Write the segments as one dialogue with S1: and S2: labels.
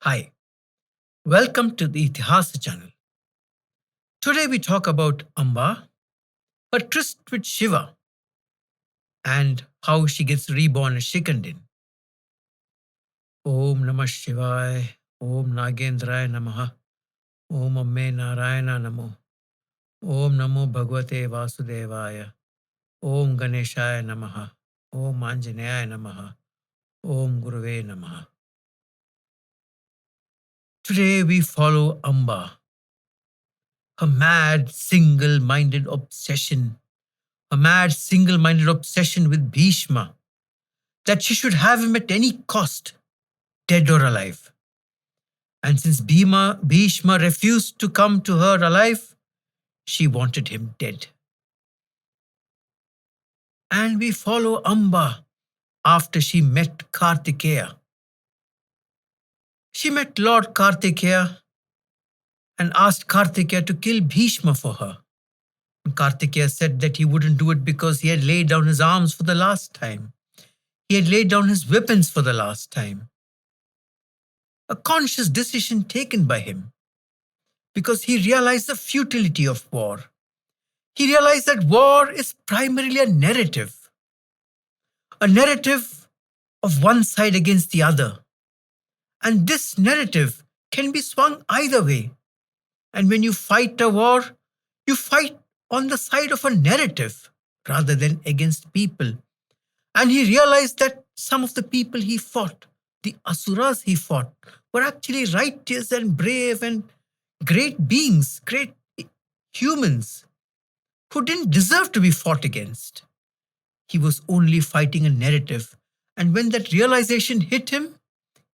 S1: Hi, welcome to the Itihasa channel. Today we talk about Amba, her tryst with Shiva, and how she gets reborn and shaken in. Om Namah Shivaya, Om Nagendraya Namaha, Om Amme Narayana Namo, Om Namo Bhagavate Vasudevaya, Om Ganeshaya Namaha, Om Anjaneyaya Namaha, Om Guruve Namaha. Today we follow Amba, her mad, single-minded obsession with Bheeshma, that she should have him at any cost, dead or alive. And since Bheeshma refused to come to her alive, she wanted him dead. And we follow Amba after she met Kartikeya. She met Lord Kartikeya and asked Kartikeya to kill Bheeshma for her. And Kartikeya said that he wouldn't do it because he had laid down his arms for the last time. He had laid down his weapons for the last time. A conscious decision taken by him, because he realized the futility of war. He realized that war is primarily a narrative of one side against the other. And this narrative can be swung either way. And when you fight a war, you fight on the side of a narrative rather than against people. And he realized that some of the people he fought, the asuras he fought, were actually righteous and brave and great beings, great humans who didn't deserve to be fought against. He was only fighting a narrative. And when that realization hit him,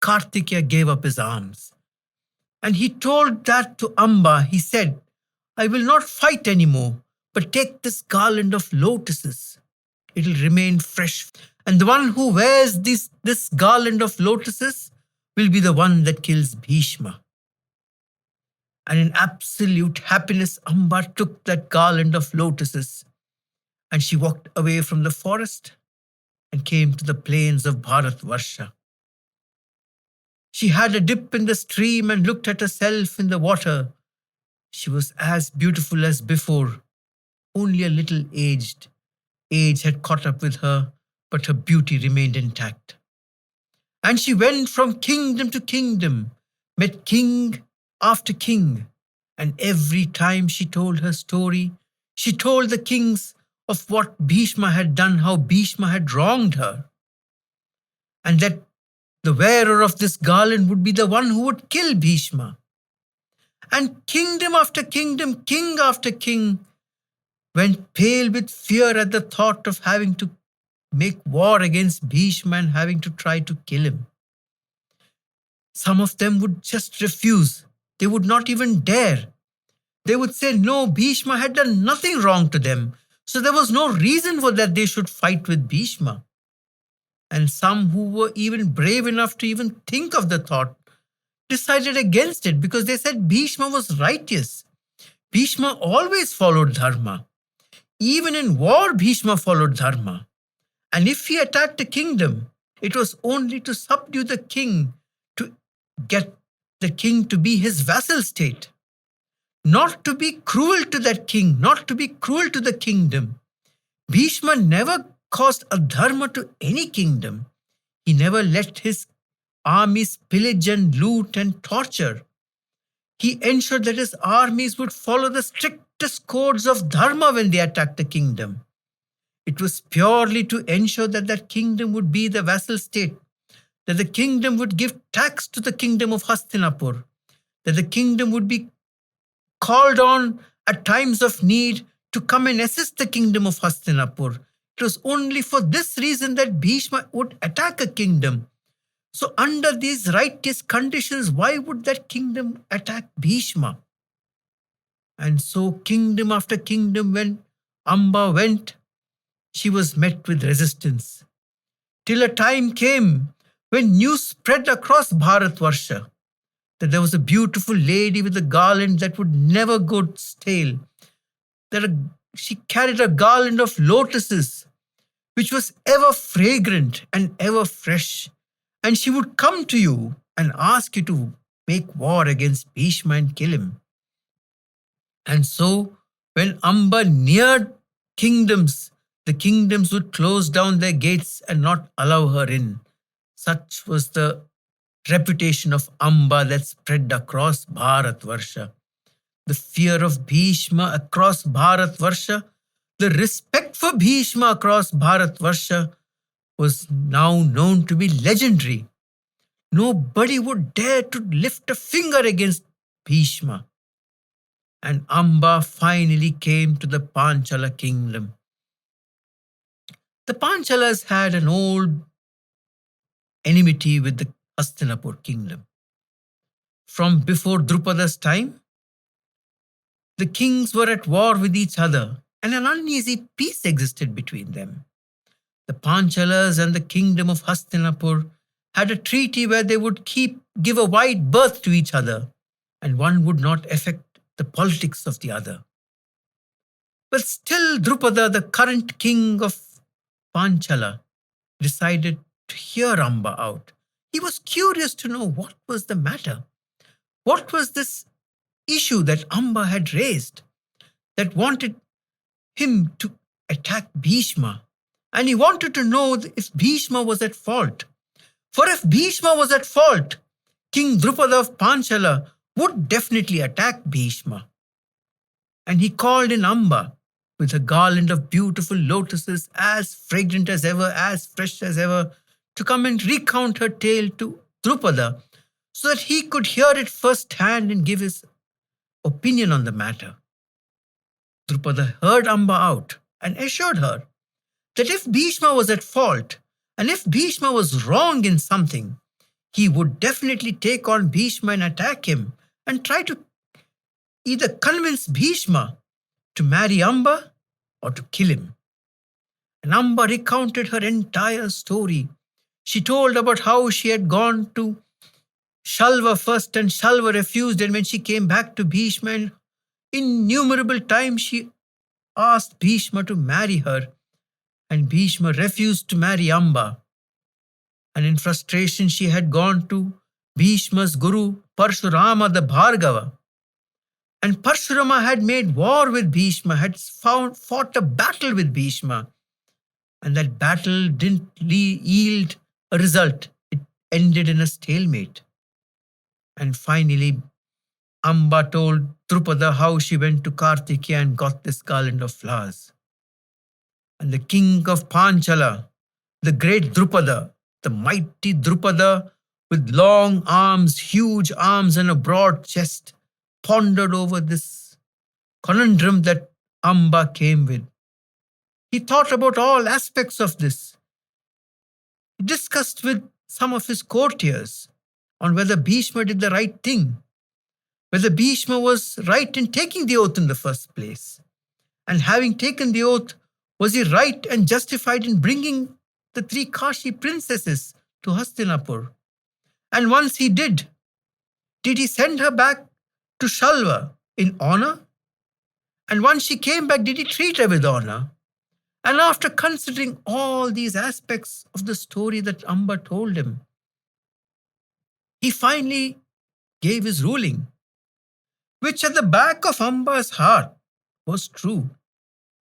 S1: Kartikeya gave up his arms. And he told that to Amba. He said, I will not fight anymore, but take this garland of lotuses. It will remain fresh. And the one who wears this garland of lotuses will be the one that kills Bheeshma. And in absolute happiness, Amba took that garland of lotuses and she walked away from the forest and came to the plains of Bharatvarsha. She had a dip in the stream and looked at herself in the water. She was as beautiful as before, only a little aged. Age had caught up with her, but her beauty remained intact. And she went from kingdom to kingdom, met king after king, and every time she told her story, she told the kings of what Bheeshma had done, how Bheeshma had wronged her, and that the wearer of this garland would be the one who would kill Bheeshma. And kingdom after kingdom, king after king, went pale with fear at the thought of having to make war against Bheeshma and having to try to kill him. Some of them would just refuse. They would not even dare. They would say, no, Bheeshma had done nothing wrong to them, so there was no reason for that they should fight with Bheeshma. And some who were even brave enough to even think of the thought decided against it because they said Bheeshma was righteous. Bheeshma always followed dharma. Even in war, Bheeshma followed dharma. And if he attacked a kingdom, it was only to subdue the king, to get the king to be his vassal state. Not to be cruel to that king, not to be cruel to the kingdom. Bheeshma never caused adharma to any kingdom. He never let his armies pillage and loot and torture. He ensured that his armies would follow the strictest codes of dharma when they attacked the kingdom. It was purely to ensure that that kingdom would be the vassal state, that the kingdom would give tax to the kingdom of Hastinapur, that the kingdom would be called on at times of need to come and assist the kingdom of Hastinapur. It was only for this reason that Bheeshma would attack a kingdom. So under these righteous conditions, why would that kingdom attack Bheeshma? And so kingdom after kingdom, when Amba went, she was met with resistance. Till a time came when news spread across Bharatvarsha that there was a beautiful lady with a garland that would never go stale. She carried a garland of lotuses, which was ever fragrant and ever fresh. And she would come to you and ask you to make war against Bheeshma and kill him. And so, when Amba neared kingdoms, the kingdoms would close down their gates and not allow her in. Such was the reputation of Amba that spread across Bharatvarsha. The fear of Bhishma across Bharatvarsha, the respect for Bhishma across Bharatvarsha was now known to be legendary. Nobody would dare to lift a finger against Bhishma. And Amba finally came to the Panchala kingdom. The Panchalas had an old enmity with the Hastinapur kingdom. From before Drupada's time, the kings were at war with each other, and an uneasy peace existed between them. The Panchalas and the kingdom of Hastinapur had a treaty where they would give a wide berth to each other, and one would not affect the politics of the other. But still, Drupada, the current king of Panchala, decided to hear Amba out. He was curious to know what was the matter. What was this issue that Amba had raised that wanted him to attack Bhishma? And he wanted to know if Bhishma was at fault. For if Bhishma was at fault, King Drupada of Panchala would definitely attack Bhishma. And he called in Amba with a garland of beautiful lotuses as fragrant as ever, as fresh as ever, to come and recount her tale to Drupada so that he could hear it firsthand and give his opinion on the matter. Drupada heard Amba out and assured her that if Bhishma was at fault and if Bhishma was wrong in something, he would definitely take on Bhishma and attack him and try to either convince Bhishma to marry Amba or to kill him. And Amba recounted her entire story. She told about how she had gone to Shalva first and Shalva refused, and when she came back to Bhishma, and innumerable times she asked Bhishma to marry her, and Bhishma refused to marry Amba. And in frustration, she had gone to Bhishma's guru, Parshurama the Bhargava. And Parshurama had made war with Bhishma, had fought a battle with Bhishma. And that battle didn't yield a result. It ended in a stalemate. And finally, Amba told Drupada how she went to Kartikeya and got this garland of flowers. And the king of Panchala, the great Drupada, the mighty Drupada with long arms, huge arms, and a broad chest, pondered over this conundrum that Amba came with. He thought about all aspects of this. He discussed with some of his courtiers on whether Bhishma did the right thing, whether Bhishma was right in taking the oath in the first place, and having taken the oath, was he right and justified in bringing the three Kashi princesses to Hastinapur? And once he did he send her back to Shalva in honor? And once she came back, did he treat her with honor? And after considering all these aspects of the story that Amba told him, he finally gave his ruling, which at the back of Amba's heart was true,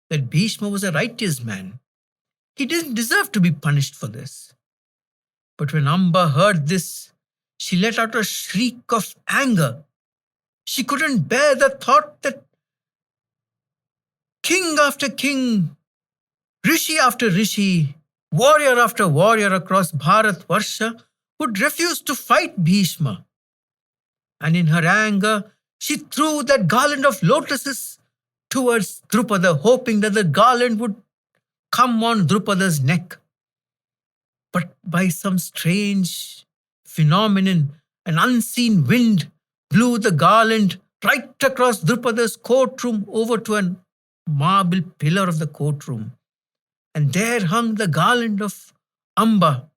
S1: that Bhishma was a righteous man. He didn't deserve to be punished for this. But when Amba heard this, she let out a shriek of anger. She couldn't bear the thought that king after king, rishi after rishi, warrior after warrior across Bharatvarsha would refuse to fight Bhishma. And in her anger, she threw that garland of lotuses towards Drupada, hoping that the garland would come on Drupada's neck. But by some strange phenomenon, an unseen wind blew the garland right across Drupada's courtroom over to a marble pillar of the courtroom. And there hung the garland of Amba.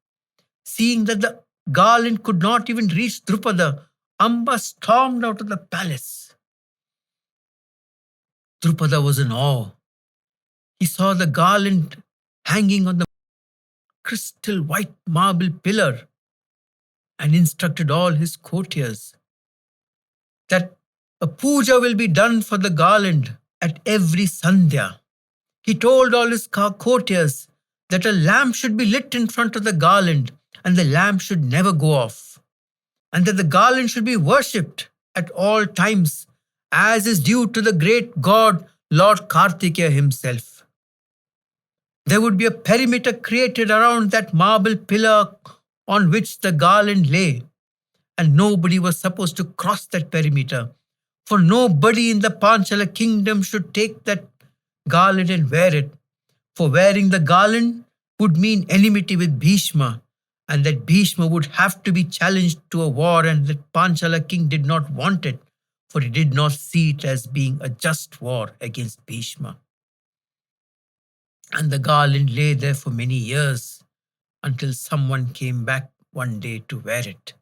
S1: Seeing that the garland could not even reach Drupada, Amba stormed out of the palace. Drupada was in awe. He saw the garland hanging on the crystal white marble pillar and instructed all his courtiers that a puja will be done for the garland at every sandhya. He told all his courtiers that a lamp should be lit in front of the garland and the lamp should never go off, and that the garland should be worshipped at all times as is due to the great god Lord Kartikeya himself. There would be a perimeter created around that marble pillar on which the garland lay, and nobody was supposed to cross that perimeter, for nobody in the Panchala kingdom should take that garland and wear it, for wearing the garland would mean enmity with Bheeshma, and that Bheeshma would have to be challenged to a war, and that Panchala king did not want it, for he did not see it as being a just war against Bheeshma. And the garland lay there for many years until someone came back one day to wear it.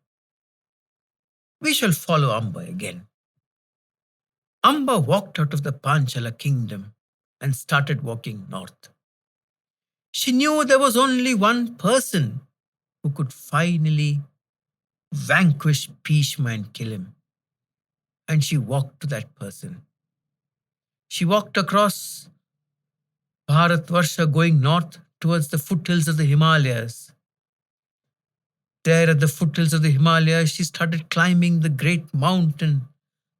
S1: We shall follow Amba again. Amba walked out of the Panchala kingdom and started walking north. She knew there was only one person who could finally vanquish Bhishma and kill him. And she walked to that person. She walked across Bharatvarsha going north towards the foothills of the Himalayas. There at the foothills of the Himalayas, she started climbing the great mountain,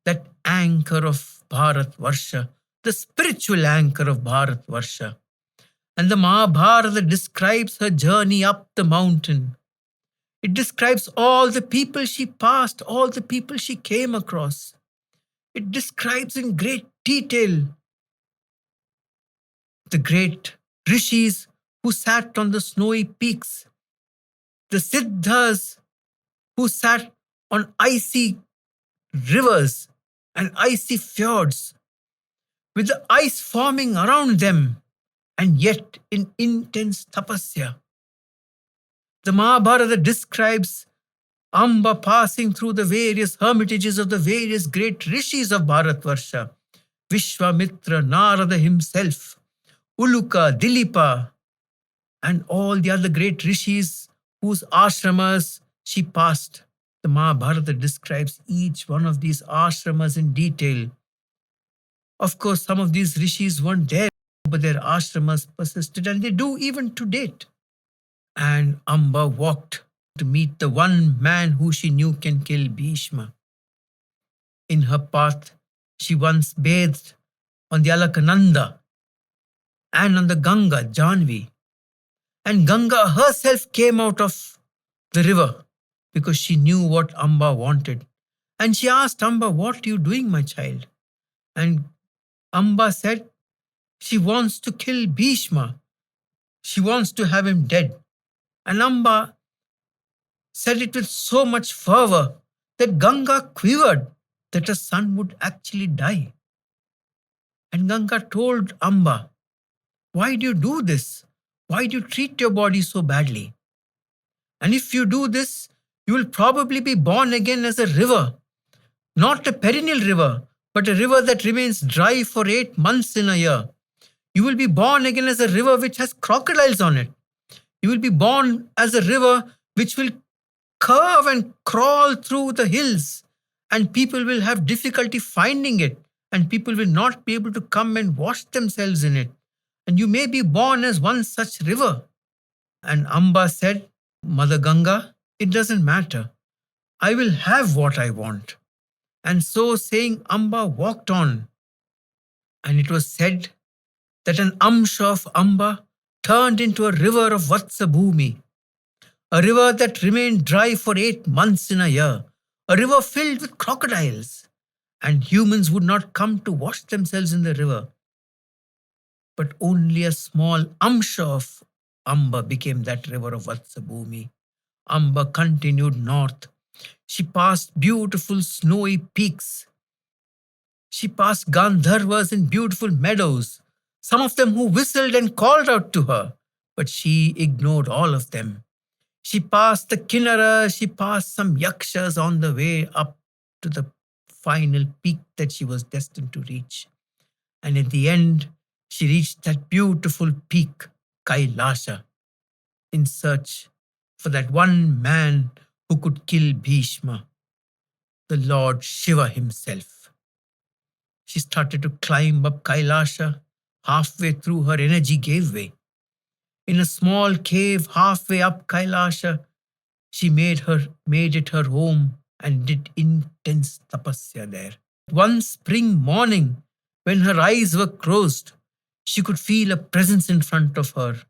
S1: that anchor of Bharatvarsha, the spiritual anchor of Bharatvarsha. And the Mahabharata describes her journey up the mountain. It describes all the people she passed, all the people she came across. It describes in great detail the great rishis who sat on the snowy peaks, the siddhas who sat on icy rivers and icy fjords, with the ice forming around them, and yet in intense tapasya. The Mahabharata describes Amba passing through the various hermitages of the various great rishis of Bharatvarsha, Vishwamitra, Narada himself, Uluka, Dilipa, and all the other great rishis whose ashramas she passed. The Mahabharata describes each one of these ashramas in detail. Of course, some of these rishis weren't there, but their ashramas persisted, and they do even to date. And Amba walked to meet the one man who she knew can kill Bhishma. In her path, she once bathed on the Alakananda and on the Ganga, Janvi. And Ganga herself came out of the river because she knew what Amba wanted. And she asked Amba, "What are you doing, my child?" And Amba said, she wants to kill Bhishma. She wants to have him dead. And Amba said it with so much fervor that Ganga quivered that her son would actually die. And Ganga told Amba, "Why do you do this? Why do you treat your body so badly? And if you do this, you will probably be born again as a river, not a perennial river, but a river that remains dry for 8 months in a year. You will be born again as a river which has crocodiles on it. You will be born as a river which will curve and crawl through the hills, and people will have difficulty finding it, and people will not be able to come and wash themselves in it. And you may be born as one such river." And Amba said, "Mother Ganga, it doesn't matter. I will have what I want." And so saying, Amba walked on. And it was said that an amsha of Amba turned into a river of Vatsabhumi, a river that remained dry for 8 months in a year, a river filled with crocodiles, and humans would not come to wash themselves in the river. But only a small amsha of Amba became that river of Vatsabhumi. Amba continued north. She passed beautiful snowy peaks. She passed Gandharvas in beautiful meadows, some of them who whistled and called out to her, but she ignored all of them. She passed the Kinnaras, she passed some Yakshas on the way up to the final peak that she was destined to reach. And in the end, she reached that beautiful peak, Kailasha, in search for that one man who could kill Bhishma. the Lord Shiva himself. She started to climb up Kailasha. Halfway through, her energy gave way. In a small cave halfway up Kailasha, she made it her home and did intense tapasya there. One spring morning, when her eyes were closed, she could feel a presence in front of her.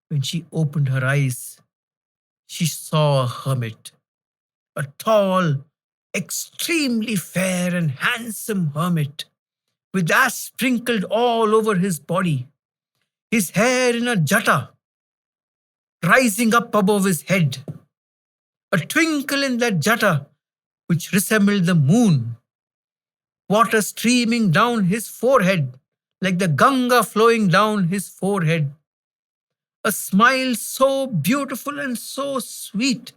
S1: When she opened her eyes, she saw a hermit, a tall, extremely fair and handsome hermit, with ash sprinkled all over his body, his hair in a jata rising up above his head, a twinkle in that jata which resembled the moon, water streaming down his forehead like the Ganga flowing down his forehead, a smile so beautiful and so sweet,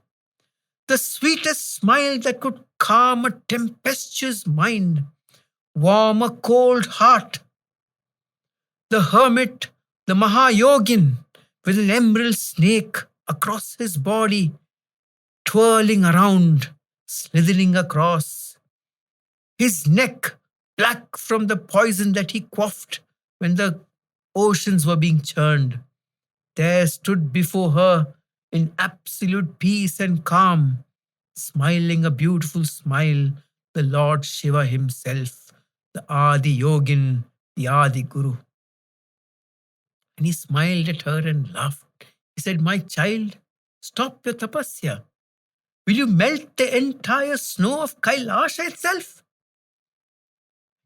S1: the sweetest smile that could calm a tempestuous mind, warm a cold heart. The hermit, the Mahayogin, with an emerald snake across his body, twirling around, slithering across. His neck black from the poison that he quaffed when the oceans were being churned. There stood before her in absolute peace and calm, smiling a beautiful smile, the Lord Shiva himself, the Adi Yogin, the Adi Guru. And he smiled at her and laughed. He said, "My child, stop your tapasya. Will you melt the entire snow of Kailasha itself?"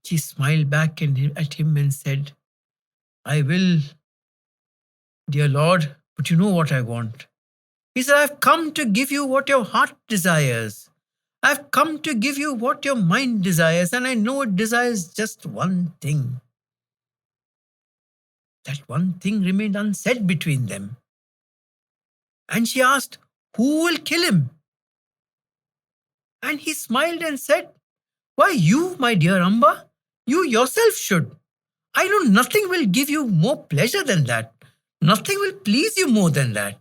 S1: She smiled back at him and said, "I will, dear Lord, but you know what I want." He said, "I've come to give you what your heart desires. I've come to give you what your mind desires, and I know it desires just one thing." That one thing remained unsaid between them. And she asked, "Who will kill him?" And he smiled and said, "Why, you, my dear Amba, you yourself should. I know nothing will give you more pleasure than that. Nothing will please you more than that."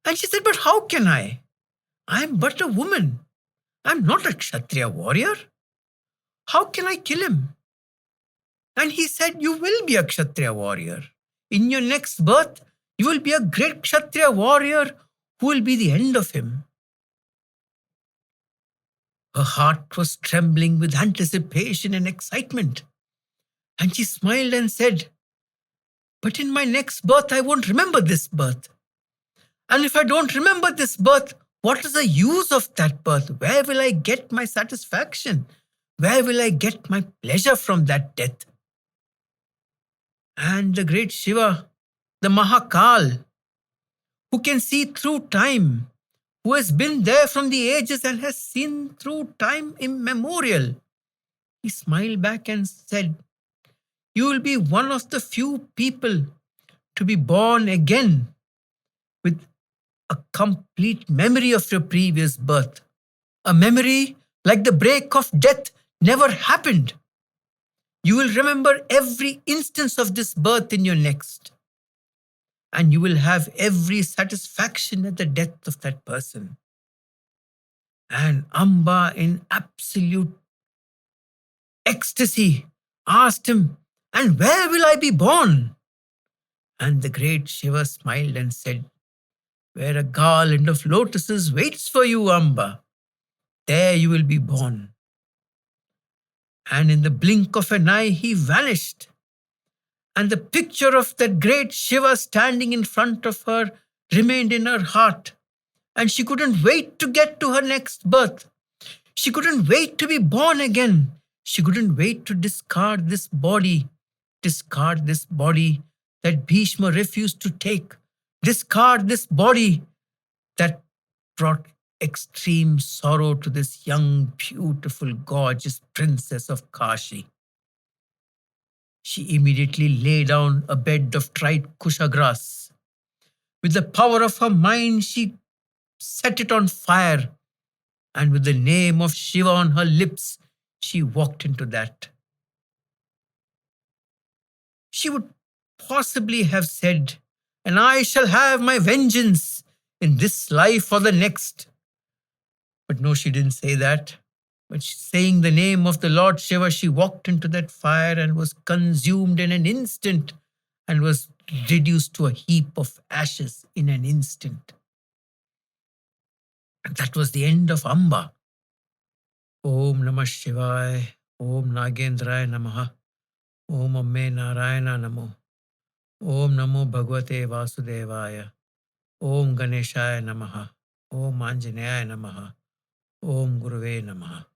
S1: And she said, "But how can I? I am but a woman. I am not a Kshatriya warrior. How can I kill him?" And he said, "You will be a Kshatriya warrior. In your next birth, you will be a great Kshatriya warrior who will be the end of him." Her heart was trembling with anticipation and excitement. And she smiled and said, "But in my next birth, I won't remember this birth. And if I don't remember this birth, what is the use of that birth? Where will I get my satisfaction? Where will I get my pleasure from that death?" And the great Shiva, the Mahakal, who can see through time, who has been there from the ages and has seen through time immemorial, he smiled back and said, "You will be one of the few people to be born again with a complete memory of your previous birth. A memory like the break of death never happened. You will remember every instance of this birth in your next. And you will have every satisfaction at the death of that person." And Amba, in absolute ecstasy, asked him, "And where will I be born?" And the great Shiva smiled and said, "Where a garland of lotuses waits for you, Amba, there you will be born." And in the blink of an eye, he vanished. And the picture of that great Shiva standing in front of her remained in her heart. And she couldn't wait to get to her next birth. She couldn't wait to be born again. She couldn't wait to discard this body that Bheeshma refused to take, discard this body that brought extreme sorrow to this young, beautiful, gorgeous princess of Kashi. She immediately lay down a bed of dried kusha grass. With the power of her mind, she set it on fire, and with the name of Shiva on her lips, she walked into that. She would possibly have said, "And I shall have my vengeance in this life or the next." But no, she didn't say that. But saying the name of the Lord Shiva, she walked into that fire and was consumed in an instant and was reduced to a heap of ashes in an instant. And that was the end of Amba. Om Namah Shivaya. Om Nagendraya Namaha. Om Amme Narayana Namo. Om Namo Bhagavate Vasudevaya. Om Ganeshaya Namaha. Om Anjaneyaya Namaha. Om Guruve Namaha.